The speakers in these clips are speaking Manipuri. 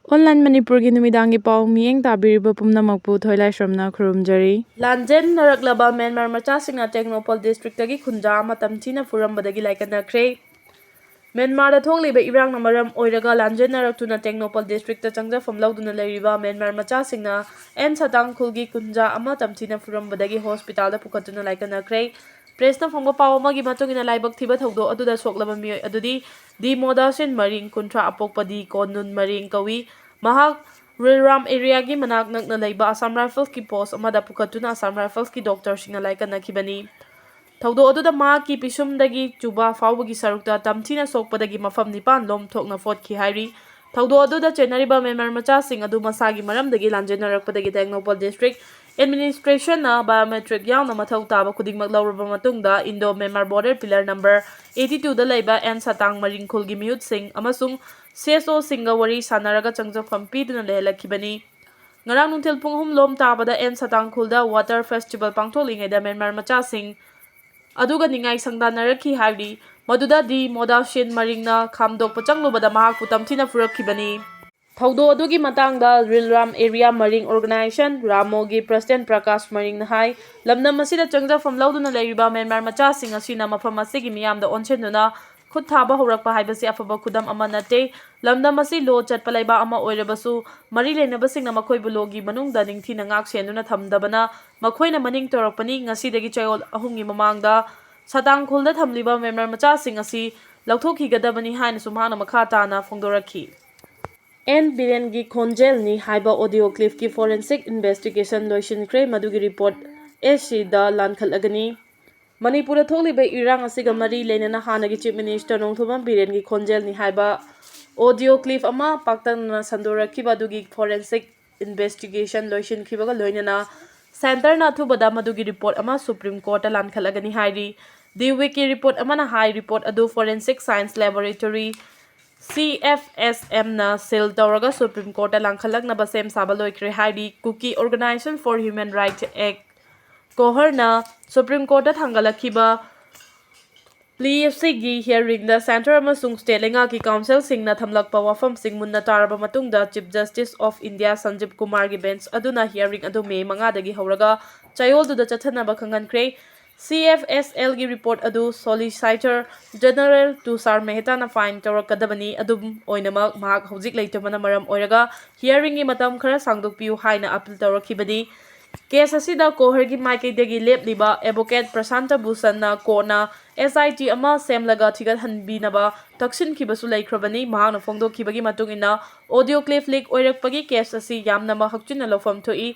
Online Manipurgi numidangi pau miyeng tabiriba pumnamakpu thoilaisamna khurumjari. Lanjen naraklaba Myanmar Machasingna Technopol Districtagi Khunja Macha Tamthina Furambadgi Chapkhre. Myanmar da thokliba irang na maram oiraga lanjen naraktuna Technopol District ta changjafam lauduna leiriba Myanmar Machasingna en satang khulgi Kunja ama Tamthina Furambadgi hospital da pukhatuna Chapkhre. Presna phongba paw amagi matungina laibak thiba thogdo aduda soklaba mioi adudi di modasin maring kuntra apokpadi konun maring kawi mahak Rilram area gi manak nakna leiba Assam Rifles ki post amada pukhatuna Assam Rifles ki doctor singa laikanakibani. Thaudo aduda ma ki pisumdagi chuba fawbagi sarukta Tamthina sokpadagi mafam nipan lom thokna fotki hairi. Thaudo aduda chenariba Myanmar Machasing adu masagi maramdagi lanjenarakpadagi Technopol District Administration na biometric yauna mathau taba khudingmak lauraba matungda Indo-Myanmar Border Pillar number 82 da leiba en satang maring khulgi miyut sing amasung CSO singa wari sanaraga changjafam piduna lehelakibani. Ngarang nungtil pung lom tabada en satang khulda water festival pangtholingeda Myanmar Machasing aduga ningai sangdanaraki hairi maduda di modashin maringna khamdok pachanglubada mahakpu Tamthina furakibani. Thaudo adugi matangda Rilram Area Maring Organization Ramogi President Prakash Maring Nahai lamnam asida changjafam lauduna leiriba Myanmar Machasing asina mafam asigi miyamda onshenduna khut thaba horakpa haibasi afaba khudam ama nate lamdam asi lo chatpa leiba ama oirabasu mari lenabasingna makhoibu logi manungda ningthina ngak senduna thamdabana makhoina maning torakpani ngasidagi chayol ahungi mamangda satang khulda thamliba Myanmar Machasing asi lauthokhigadabani haina sumhana makha tana phongdorakhi. And Biren gi Konjel ni haiba audio clip ki forensic investigation loishinkre madugi report esi da lankhalagani. Manipur tholiba irang asiga mari lenana hanagi chief minister nongthomam Biren gi Konjel ni haiba audio clip ama paktana sandorakiba dugi forensic investigation loishinkhibaga loinana center na thubada madugi report ama Supreme Court lankhalagani hairi. The wiki report amana high report adu forensic science laboratory CFSM na seal tawraga Supreme Court langkhalak na basem sabaloi haidi Kuki Organization for Human Rights Act kohar na Supreme Court thangalakiba PFC hearing the center amasung state lenga ki council singna thamlakpa wafam sing munna taraba matungda Chief Justice of India Sanjeev Kumar gi bench aduna hearing adu May 5 dagi horaga chayol du da chathanaba khangankre. CFSL gi report adu Solicitor General Tushar Mehta na fine tawrakadabani adum oinamak mahak hojik leitabana maram oiraga hearing gi matam khara sangdokpiu haina appeal tawrakibani. Case asida kohar gi maikaidagi lepliba advocate Prasanta Bhusan na kona SIT ama semlaga thigat hanbinaba taksin khibasu laikhrabani mahakna phongdokhibagi matungina audio clip leak oirakpagi case asi yamna mahakchuna lofam thoi.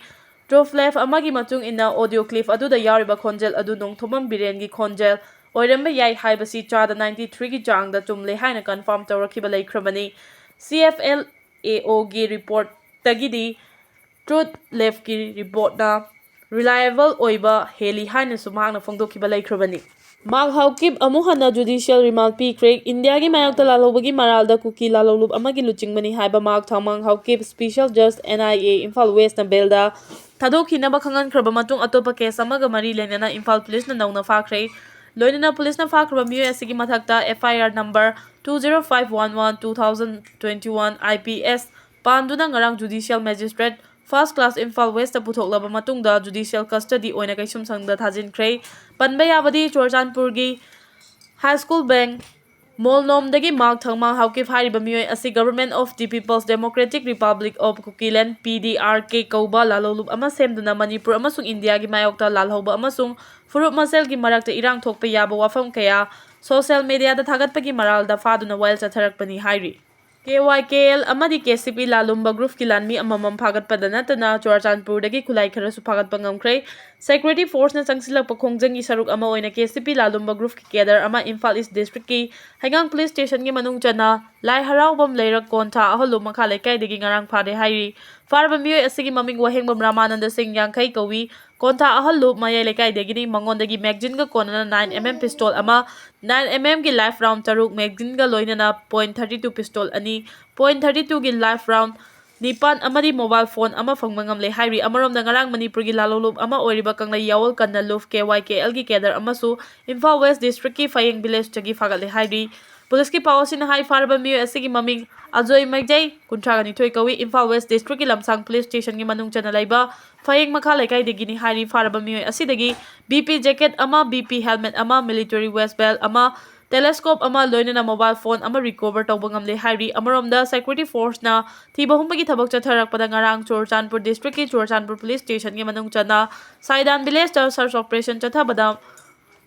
Truth left amagi matung ina audio clip aduda yariba Konjel adu nongthomam Biren gi Konjel oiramba yai haibasi chada 93 gi jangda tumle haina confirm tawrakiba laikhrabani. CFLAO gi report tagidi truth left gi report na reliable oiba heli haina sumhangna phongdokhiba laikhrabani. Mag haukip amuhana judicial remand pikre India gi mayakta lalobagi maralda Kuki lalolub amagi luchingmani haiba mag thamang haukip special judge NIA Imphal West na belda thadokhinaba khangankraba matung atopa case amaga mari lenana Imphal police na nauna fakhre loinana police na fakraba mioi asigi mathakta FIR number 20511 2021 IPS panduna ngarang judicial magistrate First class Imphal West puthok matungda judicial custody oina kaisum sangda thajinkre panba yabadi Churchanpur gi High School Bank Molnom dagi mag thangmang haukip hariba mioi asi Government of the People's Democratic Republic of Kukiland PDRK kauba lalolub ama semduna Manipur amasung India gi mayokta lalhoba amasung furup masel gi marakta irang thokpa yaba wafam kaya social media da thagatpagi maralda faduna wild chatharakpani hairi. KYKL amadi KCP lalumba group ki lanmi amamam phagat padanatana Churchanpur dagi khulai kharasu phagat pangamkre security force na changsilak pakhongjangi saruk ama oina KCP lalumba group ki kedar ama Imphal East district ki Haigang police station gi manung chana lai haraubam leirak kontha aholu makha lekai dagi ngarang phade hairi farba mioi asigi maming wahengbam Ramananda Singh yangkai kawi kontha aholu mayai lekai dagi ni mangondagi magazine ga konana 9mm pistol ama 9mm gi life round taruk magazine ga loinana .32 pistol ani .32 gi life round nipan amadi mobile phone ama phangmangam le hairi amarom da ngarang Manipur gi lalolub ama oiriba kanglai yawol kanna luf KYKL gi kedar amasu Imphal West district ki Fayeng village chagi fagal le hairi police की पाव असिना हाई फारबा मियो असिगी ममिंग अजोय मैजै 32 कवी इम्फाल वेस्ट डिस्ट्रिक्ट की लमसांग पुलिस स्टेशन की मनुंग चना लैबा फयेंग मखा लेकाई देगिनी हारी फारबा मियो असिदगी बीपी जैकेट अमा बीपी हेलमेट अमा मिलिटरी वेस्ट बेल्ट अमा टेलीस्कोप अमा लोइनना मोबाइल फोन अमा रिकवर तौबा ngamle हारी अमरोमदा सिक्योरिटी फोर्स ना थीबा हुंबगी थबक चथरकपदा ngarang चुरचानपुर डिस्ट्रिक्ट की चुरचानपुर पुलिस स्टेशन की मनुंग चना साइदान विलेज ता सर्च ऑपरेशन चथबदा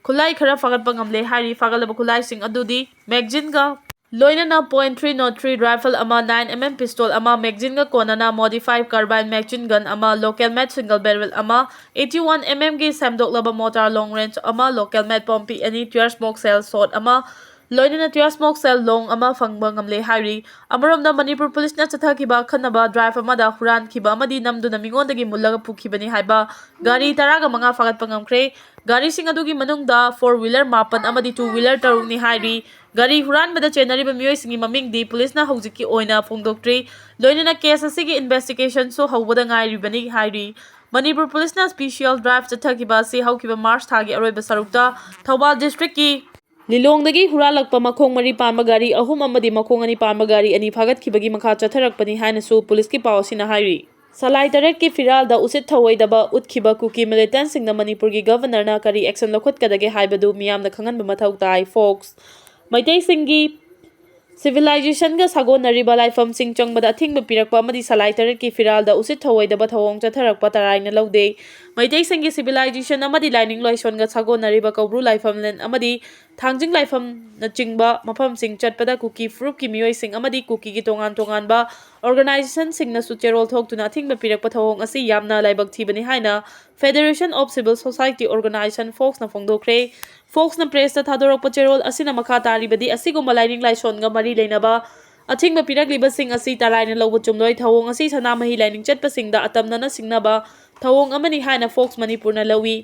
खुलाई खरा फागतपा ngamle हारी फागलब खुलाई सिंग अदुदी मैगजीन का लोइनना .303 राइफल अमा 9mm पिस्तौल अमा मैगजीन का कोनना मॉडिफाइड कार्बाइन मैगजीन गन अमा लोकल मेड सिंगल बैरल अमा 81mm की सेमदोकलबा मोटार लॉन्ग रेंज अमा लोकल मेड पंपी एनी टियर स्मोक सेल शॉट अमा लोइनना टियर स्मोक सेल लोंग अमा फंगबा ngamle हारी अमरोमदा मणिपुर पुलिस ना चथाखिबा खनबा ड्राइव अमादा हुरान खिबा अमदी नमदुना मिंगोंदगी मुल्लगा पुखिबनी हाइबा गाड़ी तरागा मंगा फागतपा ngamkhre गाड़ी सिंग अदुगी मनुंगदा 4 व्हीलर मापन अमदी 2 व्हीलर तरुंगनी हाइरी गाड़ी हुरान बदा चेनरीबा मियोय सिंगी ममिंग दी पुलिस ना हौजिकी ओइना फोंदोक्ट्री लोइनना केस असिगी इन्वेस्टिगेशन सो हौबदा ngairibani हाइरी मणिपुर पुलिस ना स्पेशल ड्राइव चथाखिबा से हौकिबा मार्च थागी अरोइबा सरुक्ता थौबाल डिस्ट्रिक्ट की लिलोंगदगी हुरालकपा मखोंग मरी पांबा गाड़ी अहुम अमदी मखोंग अनि पांबा गाड़ी अनि फागतखिबगी मखा चथरकपनी हाइनसु पुलिस की पावसिना हाइरी सलाई तरेट की फिराल दा उसित थवैदबा उतखिबा कुकी मिलिटेंट सिंगना मणिपुर की गवर्नर ना करी एक्शन लखुतकदगे हाइबदु मियामना खंगनबा मथौ ताई फोक्स मैतै सिंगी सिविलाइजेशन का सागोनरिबा लाइफम सिंग चंगबदा अथिंग पिरकपा अमदी सलाई तरेट की फिराल दा उसित थवैदबा थवोंग चथरकपा तराइना लौदे मैतै सिंगी सिविलाइजेशन अमदी लाइनिंग लोइसन का सागोनरिबा कौब्रु लाइफम लेन अमदी थांजिंग लाइफम न चिंगबा मफम सिंग चटपदा कुकी फ्रुप की मियोय सिंग अमदी कुकी की तोंगान तोंगानबा ऑर्गेनाइजेशन सिंग न सुचेरोल थोक्तुना अथिंग पिरकपा थवोंग असि यामना लाइबक थीबनी हाइना federation of civil society organisation FOCS न फोंदोक्रे फोक्स न प्रेस थादोरक चेरोल असिना मखा तारिबदी असिगुम लाइनिंग लाइसोनगा मरी लेनबा अथिंग पिरकलिबसिंग असि तराइना लौब चुमलोय थवोंग असि सनामही लाइनिंग चटपसिंगदा अतमनना सिंगनबा थवोंग अमनी हाइना फोक्स मणिपुरना लवी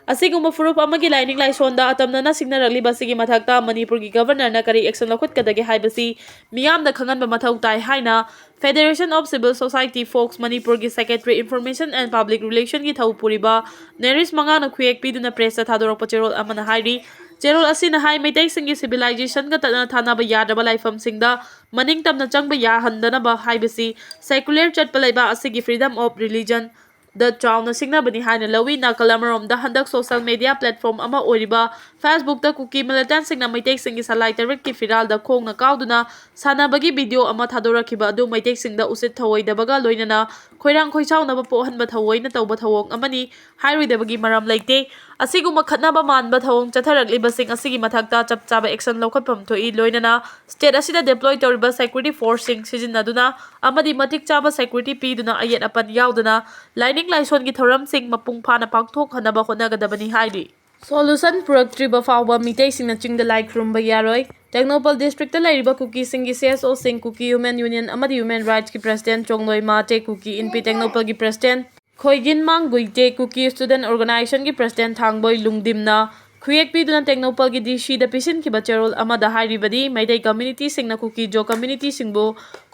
असिगुम फुरुप अमगी लाइनिंग लाइसोनदा अतमनना सिंगनरलिबसिगी मथक्ता मणिपुर की गवर्नर ना करी एक्शन लखुतकदगे हाइबसी मियामदा खंगनबा मथौ ताई हाइना federation of civil society FOCS Manipur की secretary information and public relation की थौपुरिबा नेरिस मंगाना खुएक पीदुना प्रेस थादोरक चेरोल अमना हाइरी चेरोल असिना हाई मैतै सिंगी सिविलाइजेशन का तना थानाबा यादबा लाइफम सिंगदा मनिंग तमना चंगबा याहंदनबा हाइबसी सेक्युलर चटपलैबा असिगी फ्रीडम ऑफ रिलीजन द चाउना सिंगनाबनी हाइना लवी नाकलमरोम द हंदक सोशल मीडिया प्लेटफॉर्म अमा ओरिबा फेसबुक द कुकी मिलिटेंट सिंगना मैतै सिंगी सलाई तरवट की फिराल द खोंगना काउदुना सानाबगी वीडियो अमा थादोरखिबा अदु मैतै सिंगदा उसित थवैदबगा लोइनना खोइरांग खोइचाउनबा पोहनबा थवैना तौबा थवोंग अमनी हाइरुइदबगी मरम लैते असिगुम खतनाबा मानबा थवोंग चथरकलिबसिंग असिगी मथक्ता चपचाबा एक्शन लौखतफम थोई लोइनना स्टेट असिदा डिप्लॉय तौरिबा सिक्योरिटी फोर्सिंग सिजिनदुना अमदी मतिक चाबा सिक्योरिटी पीदुना अयेत अपन याउदुना लाइनिंग लाइसोन की थौरम सिंग मपुंग फाना पाकथोक हनबा होनगदबनी हाइरी सोल्यूशन पुरक्ट्रिबा फावबा मितै सिंगना चिंगदा लाइक रुमबा यारोय टेक्नोपल डिस्ट्रिक्ट लाइरिबा कुकी सिंगी सीएसओ सिंग कुकी ह्यूमन यूनियन अमदी ह्यूमन राइट्स की प्रेसिडेंट चोंगलोय माटे कुकी इनपी टेक्नोपल की president Khoigin Mang Guite Kuki student organisation की प्रेसिडेंट थांगबोय लुंगदिमना खुएक पीदुना टेक्नोपल की डीसी द पिसिन की बचेरोल अमदा हाइरिबदी मैदै कम्युनिटी सिंगना कुकी जो कम्युनिटी सिंगबो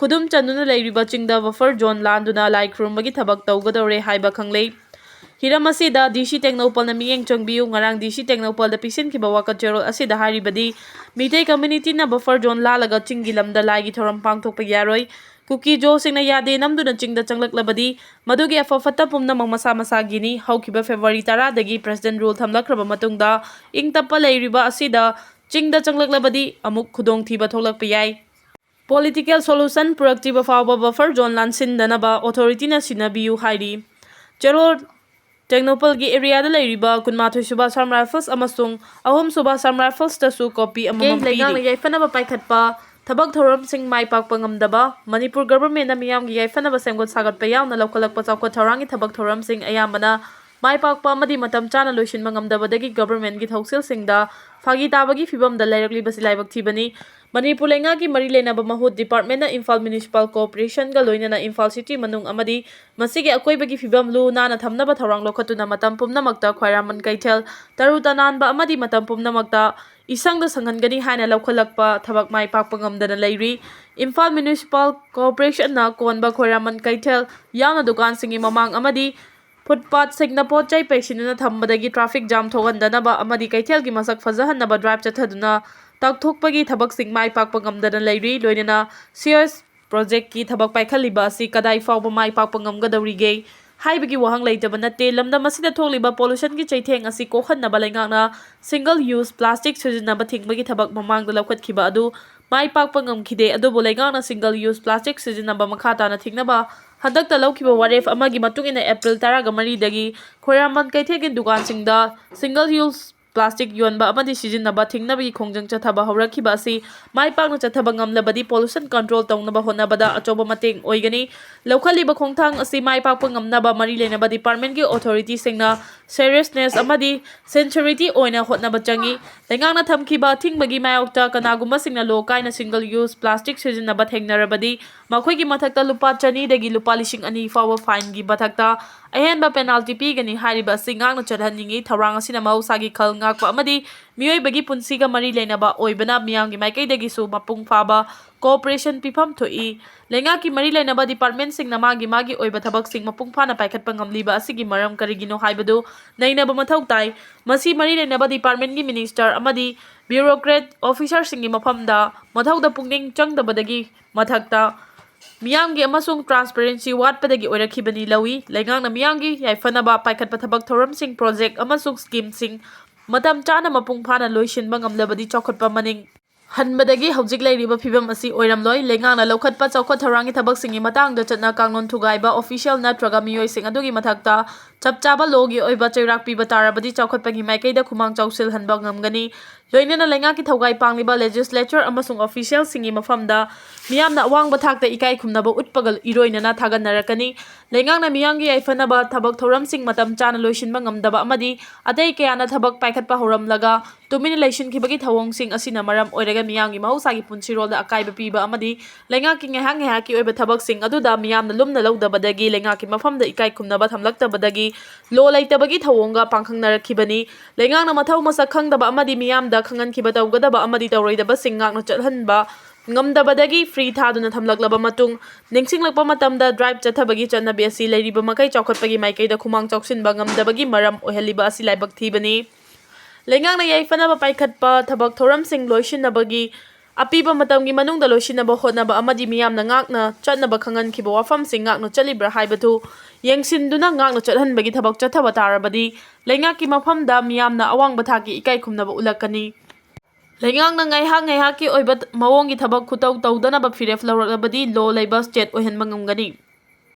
खुदुम चंदुना लेरिबा चिंगदा बफर जोन लांदुना लाइक रुमबगी थबक तौगदौरे हाइबा खंगलै हिरम असिदा डीसी टेक्नोपल न मियेंग चंगबियु ngarang डीसी टेक्नोपल द पिसिन की बवाका चेरोल असिदा हारिबदी मितै कम्युनिटी ना बफर जोन लालगा चिंगी लमदा लाइगी थोरम पांगथोकपा यारोय कुकी जो सिंगना यादे नमदुना चिंगदा चंगलकलबदी मदुगी अफफता पुमनमक मसा मसागिनी हौकिबा फेब्रुवारी 10 दगी प्रेसिडेंट रूल थमलखरबा मतुंगदा इंग तप्पा लेरिबा असिदा चिंगदा चंगलकलबदी अमुक खुदोंग थीबा थोलकपा याय पॉलिटिकल सोल्यूशन पुरक्तिबा फावबा बफर जोन लानसिनदनबा ऑथोरिटी ना सिनाबियु हाइरी चेरोल टेक्नोपल की एरिया लेरिबा कुनमाथोय सुबा साम राइफल्स अमसुंग अहुम सुबा साम राइफल्स तसु कॉपी अमम लेंगांग याइफनबा पाइखतपा थबक थौरम सिंग माइ पाकपा ngamdaba मणिपुर गवर्नमेंट ना मियाम की याइफनबा सेमगोत सागतपा यावना लौखलकपा चौकत थौरांगी थबक थौरम सिंग अयामना माइ पाकपा अमदी मतम चाना लोइसिनबा ngamdabadagi गवर्नमेंट की थौसिल सिंगदा फागी ताबगी फिबमदा लेरकलिबसि लाइबक थीबनी मणिपुर लेंगा की मरी लेनबा महुत डिपार्टमेंट ना इम्फाल म्युनिसिपल कोऑपरेशन गा लोइनना इम्फाल सिटी मनुंग अमदी मसिगे अकोइबगी फिबम लु नाना थमनबा थौरांग लोखतुना मतम पुमनमक्ता ख्वाइरामन कैथेल तरु तनानबा अमदी मतम पुमनमक्ता इसंग संगनगनी हाइना लौखलकपा थबक माइ पाकपा ngamdana लेरी इम्फाल म्युनिसिपल कोऑपरेशन ना कोनबा ख्वाइरामन कैथेल यावना दुकान सिंगी ममांग अमदी फुटपाथ सिंगना पोचै पैसिनना थम्बदगी ट्रैफिक जाम थोगंदनबा अमदी कैथेल की मसक फजहनबा ड्राइव चथदुना ꯇꯥꯛꯊꯣꯛꯄꯒꯤ ꯊꯕꯛꯁꯤꯡ ꯃꯥꯏ ꯄꯥꯛꯄ ꯉꯝꯗꯅ ꯂꯩꯔꯤ ꯂꯣꯏꯅꯅ ꯁꯤꯌꯔꯁ ꯄ꯭ꯔꯣꯖꯦꯛꯀꯤ ꯊꯕꯛ ꯄꯥꯏꯈꯠꯂꯤꯕ ꯑꯁꯤ ꯀꯗꯥꯏ ꯐꯥꯎꯕ ꯃꯥꯏ ꯄꯥꯛꯄ ꯉꯝꯒꯗꯧꯔꯤꯒꯦ ꯍꯥꯏꯕꯒꯤ ꯋꯥꯍꯪ ꯂꯩꯇꯕ ꯅꯠꯇꯦ ꯂꯝꯗꯝ ꯑꯁꯤꯗ ꯊꯣꯛꯂꯤꯕ ꯄꯣꯂꯨꯁꯟꯒꯤ ꯆꯩꯊꯦꯡ ꯑꯁꯤ ꯀꯣꯛꯍꯟꯅꯕ ꯂꯩꯉꯥꯛꯅ ꯁꯤꯡꯒꯜ ꯌꯨꯖ ꯄ꯭ꯂꯥꯁꯇꯤꯛ ꯁꯤꯖꯤꯟꯅꯕ ꯊꯤꯡꯕꯒꯤ ꯊꯕꯛ ꯃꯃꯥꯡꯗ ꯂꯧꯈꯠꯈꯤꯕ ꯑꯗꯨ ꯃꯥꯏ ꯄꯥꯛꯄ ꯉꯝꯈꯤꯗꯦ ꯑꯗꯨꯕꯨ ꯂꯩꯉꯥꯛꯅ ꯁꯤꯡꯒꯜ ꯌꯨꯖ ꯄ꯭ꯂꯥꯁꯇꯤꯛ ꯁꯤꯖꯤꯟꯅꯕ ꯃꯈꯥ ꯇꯥꯅ ꯊꯤꯡꯅꯕ ꯍꯟꯗꯛꯇ ꯂꯧꯈꯤꯕ ꯋꯥꯔꯦꯞ ꯑꯃꯒꯤ ꯃꯇꯨꯡꯏꯟꯅ ꯑꯦꯄ꯭ꯔꯤꯜ 13 ꯈꯣꯏꯔꯥꯝꯕꯟ ꯀꯩꯊꯦꯜꯒꯤ ꯗꯨꯀꯥꯟꯁꯤꯡꯗ ꯁꯤꯡꯒꯜ ꯌꯨꯖ ꯄ꯭ꯂꯥꯁꯇꯤꯛ ꯌꯣꯟꯕ ꯑꯃꯗꯤ ꯁꯤꯖꯤꯟꯅꯕ ꯊꯤꯡꯅꯕꯒꯤ ꯈꯣꯡꯖꯪ ꯆꯠꯊꯕ ꯍꯧꯔꯛꯈꯤꯕ ꯑꯁꯤ ꯃꯥꯏ ꯄꯥꯛꯅ ꯆꯠꯊꯕ ꯉꯝꯂꯕꯗꯤ ꯄꯣꯂꯨꯁꯟ ꯀꯟꯇ꯭ꯔꯣꯜ ꯇꯧꯅꯕ ꯍꯣꯠꯅꯕꯗ ꯑꯆꯧꯕ ꯃꯇꯦꯡ ꯑꯣꯏꯒꯅꯤ ꯂꯧꯈꯠꯂꯤꯕ ꯈꯣꯡꯊꯥꯡ ꯑꯁꯤ ꯃꯥꯏ ꯄꯥꯛꯄ ꯉꯝꯅꯕ ꯃꯔꯤ ꯂꯩꯅꯕ ꯗꯤꯄꯥꯔꯠꯃꯦꯟꯠꯀꯤ ꯑꯣꯊꯣꯔꯤꯇꯤꯁꯤꯡꯅ ꯁꯦꯔꯤꯌꯁꯅꯦꯁ ꯑꯃꯗꯤ ꯁꯤꯟꯁꯤꯌꯔꯤꯇꯤ ꯑꯣꯏꯅ ꯍꯣꯠꯅꯕ ꯆꯪꯏ ꯂꯩꯉꯥꯛꯅ ꯊꯝꯈꯤꯕ ꯑꯊꯤꯡꯕꯒꯤ ꯃꯥꯌꯣꯛꯇ ꯀꯅꯥꯒꯨꯝꯕꯁꯤꯡꯅ ꯂꯣ ꯀꯥꯏꯅ ꯁꯤꯡꯒꯜ ꯌꯨꯖ ꯄ꯭ꯂꯥꯁꯇꯤꯛ ꯁꯤꯖꯤꯟꯅꯕ ꯊꯦꯡꯅꯔꯕꯗꯤ ꯃꯈꯣꯏꯒꯤ ꯃꯊꯛꯇ ꯂꯨꯄꯥ 200 ꯂꯨꯄꯥ 2,000 ꯐꯥꯎꯕ ꯐꯥꯏꯟꯒꯤ ꯃꯊꯛꯇ ꯑꯍꯦꯟꯕ ꯄꯦꯅꯥꯜꯇꯤ ꯄꯤꯒꯅꯤ ꯍꯥꯏꯔꯤꯕ ꯑꯁꯤ ꯉꯥꯛꯅ ꯆꯠꯍꯟꯅꯤꯡꯉꯤ ꯊꯧꯔꯥꯡ ꯑꯁꯤꯅ ꯃꯍꯧꯁꯥꯒꯤ ꯈꯜ ꯉꯥꯛꯄ ꯑꯃꯗꯤ ꯃꯤꯑꯣꯏꯕꯒꯤ ꯄꯨꯟꯁꯤꯒ ꯃꯔꯤ ꯂꯩꯅꯕ ꯑꯣꯏꯕꯅ ꯃꯤꯌꯥꯝꯒꯤ ꯃꯥꯏꯀꯩꯗꯒꯤꯁꯨ ꯃꯄꯨꯡ ꯐꯥꯕ ꯀꯣꯑꯣꯄꯔꯦꯁꯟ ꯄꯤꯐꯝ ꯊꯣꯛꯏ ꯂꯩꯉꯥꯛꯀꯤ ꯃꯔꯤ ꯂꯩꯅꯕ ꯗꯤꯄꯥꯔꯠꯃꯦꯟꯠꯁꯤꯡꯅ ꯃꯥꯒꯤ ꯑꯣꯏꯕ ꯊꯕꯛꯁꯤꯡ ꯃꯄꯨꯡ ꯐꯥꯅ ꯄꯥꯏꯈꯠꯄ ꯉꯝꯂꯤꯕ ꯑꯁꯤꯒꯤ ꯃꯔꯝ ꯀꯔꯤꯒꯤꯅꯣ ꯍꯥꯏꯕꯗꯨ ꯅꯩꯅꯕ ꯃꯊꯧ ꯇꯥꯏ ꯃꯁꯤ ꯃꯔꯤ ꯂꯩꯅꯕ ꯗꯤꯄꯥꯔꯠꯃꯦꯟꯠꯀꯤ ꯃꯤꯅꯤꯁꯇꯔ ꯑꯃꯗꯤ ꯕ꯭ꯌꯨꯔꯣꯀ꯭ꯔꯦꯠ ꯑꯣꯐꯤꯁꯥꯔꯁꯤꯡꯒꯤ ꯃꯐꯝꯗ ꯃꯊꯧꯗ ꯄꯨꯛꯅꯤꯡ ꯆꯪꯗꯕꯗꯒꯤ ꯃꯊꯛꯇ ꯃꯤꯌꯥꯝꯒꯤ ꯑꯃꯁꯨꯡ ꯇ꯭ꯔꯥꯟꯁꯄꯔꯦꯟꯁꯤ ꯋꯥꯠꯄꯗꯒꯤ ꯑꯣꯏꯔꯛꯈꯤꯕꯅꯤ ꯂꯧꯏ ꯂꯩꯉꯥꯛꯅ ꯃꯤꯌꯥꯝꯒꯤ ꯌꯥꯏꯐꯅꯕ ꯄꯥꯏꯈꯠꯄ ꯊꯕꯛ ꯊꯧꯔꯝꯁꯤꯡ ꯄ꯭ꯔꯣꯖꯦꯛ ꯑꯃꯁꯨꯡ ꯁ꯭ꯀꯤꯝꯁꯤꯡ ꯃꯇꯝ ꯆꯥꯅ ꯃꯄꯨꯡ ꯐꯥꯅ ꯂꯣꯏꯁꯤꯟꯕ ꯉꯝꯂꯕꯗꯤ ꯆꯥꯎꯈꯠꯄ ꯃꯅꯤꯡ ꯍꯟꯕꯗꯒꯤ ꯍꯧꯖꯤꯛ ꯂꯩꯔꯤꯕ ꯐꯤꯚꯝ ꯑꯁꯤ ꯑꯣꯏꯔꯝꯂꯣꯏ ꯂꯩꯉꯥꯛꯅ ꯂꯧꯈꯠꯄ ꯆꯥꯎꯈꯠ ꯊꯧꯔꯥꯡꯒꯤ ꯊꯕꯛꯁꯤꯡꯒꯤ ꯃꯇꯥꯡꯗ ꯆꯠꯅ ꯀꯥꯡꯂꯣꯟ ꯊꯨꯒꯥꯏꯕ ꯑꯣꯐꯤꯁꯤꯌꯦꯜ ꯅꯠꯇ꯭ꯔꯒ ꯃꯤꯑꯣꯏꯁꯤꯡ ꯑꯗꯨꯒꯤ ꯃꯊꯛꯇ ꯆꯞ ꯆꯥꯕ ꯂꯣꯒꯤ ꯑꯣꯏꯕ ꯆꯩꯔꯥꯛ ꯄꯤꯕ ꯇꯥꯔꯕꯗꯤ ꯆꯥꯎꯈꯠꯄꯒꯤ ꯃꯥꯏꯀꯩꯗ ꯈꯨꯃꯥꯡ ꯆꯥꯎꯁꯤꯜꯍꯟꯕ ꯉꯝꯒꯅꯤ ꯂꯣꯏꯅꯅ ꯂꯩꯉꯥꯛꯀꯤ ꯊꯧꯒꯥꯏ ꯄꯥꯡꯂꯤꯕ ꯂꯦꯖꯤꯁꯂꯦꯆꯔ ꯑꯃꯁꯨꯡ ꯑꯣꯐꯤꯁꯤꯌꯦꯜꯁꯤꯡꯒꯤ ꯃꯐꯝꯗ ꯃꯤꯌꯥꯝꯅ ꯑꯋꯥꯡꯕ ꯊꯥꯛꯇ ꯏꯀꯥꯏ ꯈꯨꯝꯅꯕ ꯎꯠꯄꯒ ꯏꯔꯣꯏꯅꯅ ꯊꯥꯒꯠꯅꯔꯛꯀꯅꯤ ꯂꯩꯉꯥꯛꯅ ꯃꯤꯌꯥꯝꯒꯤ ꯌꯥꯏꯐꯅꯕ ꯊꯕꯛ ꯊꯧꯔꯝꯁꯤꯡ ꯃꯇꯝ ꯆꯥꯅ ꯂꯣꯏꯁꯤꯟꯕ ꯉꯝꯗꯕ ꯑꯃꯗꯤ ꯑꯇꯩ ꯀꯌꯥꯅ ꯊꯕꯛ ꯄꯥꯏꯈꯠꯄ ꯍꯧꯔꯝꯂꯒ ꯇꯨꯃꯤꯟꯅ ꯂꯩꯁꯤꯟꯈꯤꯕꯒꯤ ꯊꯧꯑꯣꯡꯁꯤꯡ ꯑꯁꯤꯅ ꯃꯔꯝ ꯑꯣꯏꯔꯒ ꯃꯤꯌꯥꯝꯒꯤ ꯃꯍꯧꯁꯥꯒꯤ ꯄꯨꯟꯁꯤꯔꯣꯜꯗ ꯑꯀꯥꯏꯕ ꯄꯤꯕ ꯑꯃꯗꯤ ꯂꯩꯉꯥꯛꯀꯤ ꯉꯥꯏꯍꯥꯛꯀꯤ ꯑꯣꯏꯕ ꯊꯕꯛꯁꯤꯡ ꯑꯗꯨꯗ ꯃꯤꯌꯥꯝꯅ ꯂꯨꯝꯅ ꯂꯧꯗꯕꯗꯒꯤ ꯂꯩꯉꯥꯛꯀꯤ ꯃꯐꯝꯗ ꯏꯀꯥꯏ ꯈꯨꯝꯅꯕ ꯊꯝꯂꯛꯇꯕꯗꯒꯤ ꯂꯣ ꯂꯩꯇꯕꯒꯤ ꯊꯧꯑꯣꯡꯒ ꯄꯥꯡꯈꯪꯅꯔꯛꯈꯤꯕꯅꯤ ꯂꯩꯉꯥꯛꯅ ꯃꯊꯧ ꯃꯁꯛ ꯈꯪꯗꯕ ꯑꯃꯗꯤ ꯃꯤꯌꯥꯝꯗ ꯈꯪꯍꯟꯈꯤꯕ ꯇꯧꯒꯗꯕ ꯑꯃꯗꯤ ꯇꯧꯔꯣꯏꯗꯕꯁꯤꯡ ꯉꯥꯛꯅ ꯆꯠꯍꯟꯕ ꯉꯝꯗꯕꯗꯒꯤ ꯐ꯭ꯔꯤ ꯊꯥꯗꯨꯅ ꯊꯝꯂꯛꯂꯕ ꯃꯇꯨꯡ ꯅꯤꯡꯁꯤꯡꯂꯛꯄ ꯃꯇꯝꯗ ꯗ꯭ꯔꯥꯏꯕ ꯆꯠꯊꯕꯒꯤ ꯆꯠꯅꯕꯤ ꯑꯁꯤ ꯂꯩꯔꯤꯕ ꯃꯈꯩ ꯆꯥꯎꯈꯠꯄꯒꯤ ꯃꯥꯏꯀꯩꯗ ꯈꯨꯃꯥꯡ ꯆꯥꯎꯁꯤꯟꯕ ꯉꯝꯗꯕꯒꯤ ꯃꯔꯝ ꯑꯣꯏꯍꯜꯂꯤꯕ ꯑꯁꯤ ꯂꯥꯏꯕꯛ ꯊꯤꯕꯅꯤ ꯂꯩꯉꯥꯛꯅ ꯌꯥꯏꯐꯅꯕ ꯄꯥꯏꯈꯠꯄ ꯊꯕꯛ ꯊꯧꯔꯝꯁꯤꯡ ꯂꯣꯏꯁꯤꯟꯅꯕꯒꯤ ꯑꯄꯤꯕ ꯃꯇꯝꯒꯤ ꯃꯅꯨꯡꯗ ꯂꯣꯏꯁꯤꯟꯅꯕ ꯍꯣꯠꯅꯕ ꯑꯃꯗꯤ ꯃꯤꯌꯥꯝꯅ ꯉꯥꯛꯅ ꯆꯠꯅꯕ ꯈꯪꯍꯟꯈꯤꯕ ꯋꯥꯐꯝꯁꯤꯡ ꯉꯥꯛꯅ ꯆꯠꯂꯤꯕ꯭ꯔꯥ ꯍꯥꯏꯕꯗꯨ ꯌꯦꯡꯁꯤꯟꯗꯨꯅ ꯉꯥꯛꯅ ꯆꯠꯍꯟꯕꯒꯤ ꯊꯕꯛ ꯆꯠꯊꯕ ꯇꯥꯔꯕꯗꯤ ꯂꯩꯉꯥꯛꯀꯤ ꯃꯐꯝꯗ ꯃꯤꯌꯥꯝꯅ ꯑꯋꯥꯡꯕ ꯊꯥꯛꯀꯤ ꯏꯀꯥꯏ ꯈꯨꯝꯅꯕ ꯎꯠꯂꯛꯀꯅꯤ ꯂꯩꯉꯥꯛꯅ ꯉꯥꯏꯍꯥꯛꯀꯤ ꯑꯣꯏꯕ ꯃꯑꯣꯡꯒꯤ ꯊꯕꯛ ꯈꯨꯇꯧ ꯇꯧꯗꯅꯕ ꯐꯤꯔꯦꯞ ꯂꯧꯔꯛꯂꯕꯗꯤ ꯂꯣ ꯂꯩꯕ ꯁ꯭ꯇꯦꯠ ꯑꯣꯏꯍꯟꯕ ꯉꯝꯒꯅꯤ